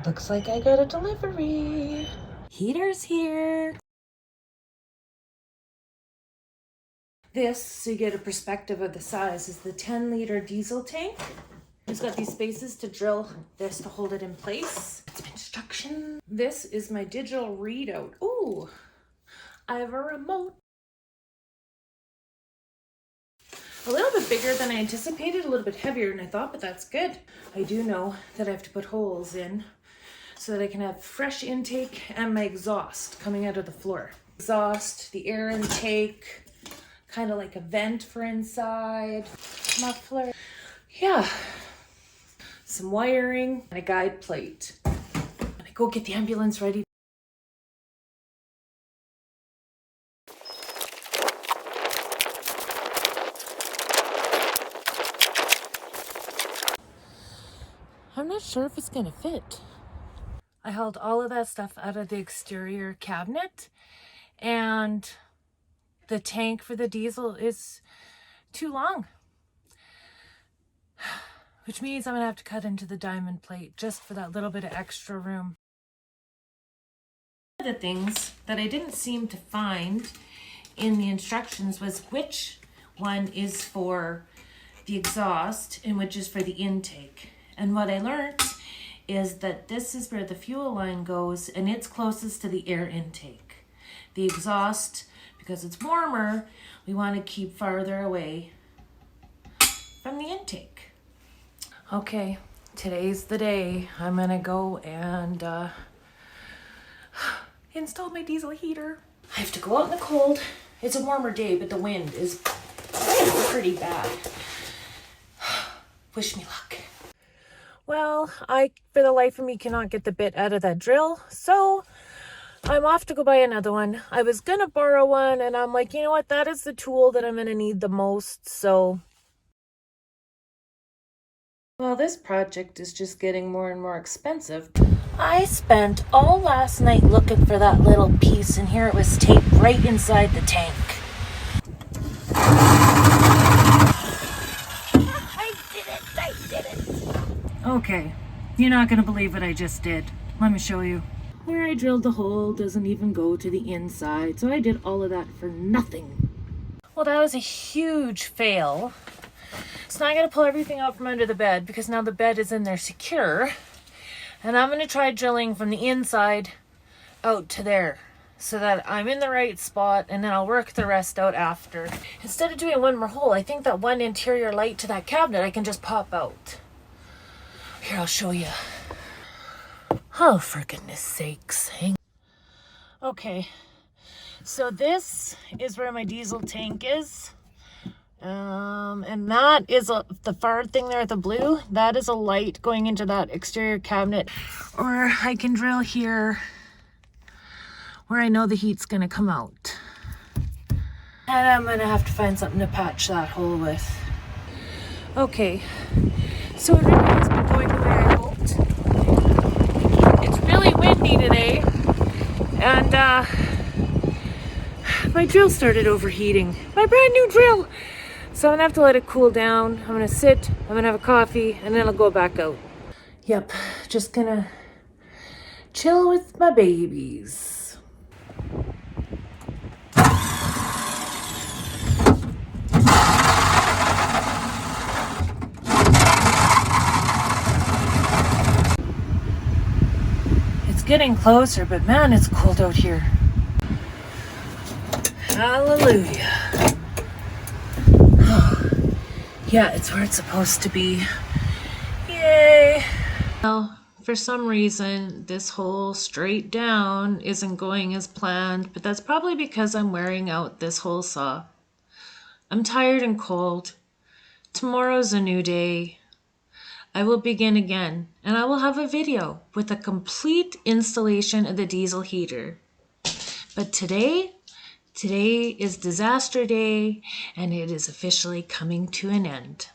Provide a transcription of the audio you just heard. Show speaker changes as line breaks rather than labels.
Looks like I got a delivery. Heater's here. This, so you get a perspective of the size, is the 10-liter diesel tank. It's got these spaces to drill this to hold it in place. Some instructions. This is my digital readout. Ooh, I have a remote. A little bit bigger than I anticipated, a little bit heavier than I thought, but that's good. I do know that I have to put holes in so that I can have fresh intake and my exhaust coming out of the floor. Exhaust, the air intake, kind of like a vent for inside, muffler. Yeah, some wiring, and a guide plate. I go get the ambulance ready. I'm not sure if it's gonna fit. I held all of that stuff out of the exterior cabinet, and the tank for the diesel is too long, which means I'm gonna have to cut into the diamond plate just for that little bit of extra room. One of the things that I didn't seem to find in the instructions was which one is for the exhaust and which is for the intake. And what I learned is that this is where the fuel line goes and it's closest to the air intake. The exhaust, because it's warmer, we want to keep farther away from the intake. Okay, today's the day. I'm gonna go and install my diesel heater. I have to go out in the cold. It's a warmer day, but the wind is pretty bad. Wish me luck. Well, I, for the life of me, cannot get the bit out of that drill, so I'm off to go buy another one. I was gonna borrow one, and I'm like, you know what, that is the tool that I'm gonna need the most, so. Well, this project is just getting more and more expensive. I spent all last night looking for that little piece, and here it was taped right inside the tank. I did it. Okay, you're not gonna believe what I just did. Let me show you. Where I drilled the hole doesn't even go to the inside, so I did all of that for nothing. Well, that was a huge fail. So now I'm gonna pull everything out from under the bed because now the bed is in there secure. And I'm gonna try drilling from the inside out to there so that I'm in the right spot, and then I'll work the rest out after. Instead of doing one more hole, I think that one interior light to that cabinet I can just pop out. Here, I'll show you. Oh, for goodness sakes. Okay, so this is where my diesel tank is. And that is the far thing there, the blue, that is a light going into that exterior cabinet. Or I can drill here where I know the heat's gonna come out. And I'm gonna have to find something to patch that hole with. Okay, so it really has been going the way I hoped. It's really windy today, and my drill started overheating. My brand new drill! So I'm gonna have to let it cool down. I'm gonna sit, I'm gonna have a coffee, and then I'll go back out. Yep, just gonna chill with my babies. It's getting closer, but man, it's cold out here. Hallelujah. Yeah, it's where it's supposed to be. Yay! Well, for some reason, this hole straight down isn't going as planned, but that's probably because I'm wearing out this hole saw. I'm tired and cold. Tomorrow's a new day. I will begin again, and I will have a video with a complete installation of the diesel heater. But today is disaster day, and it is officially coming to an end.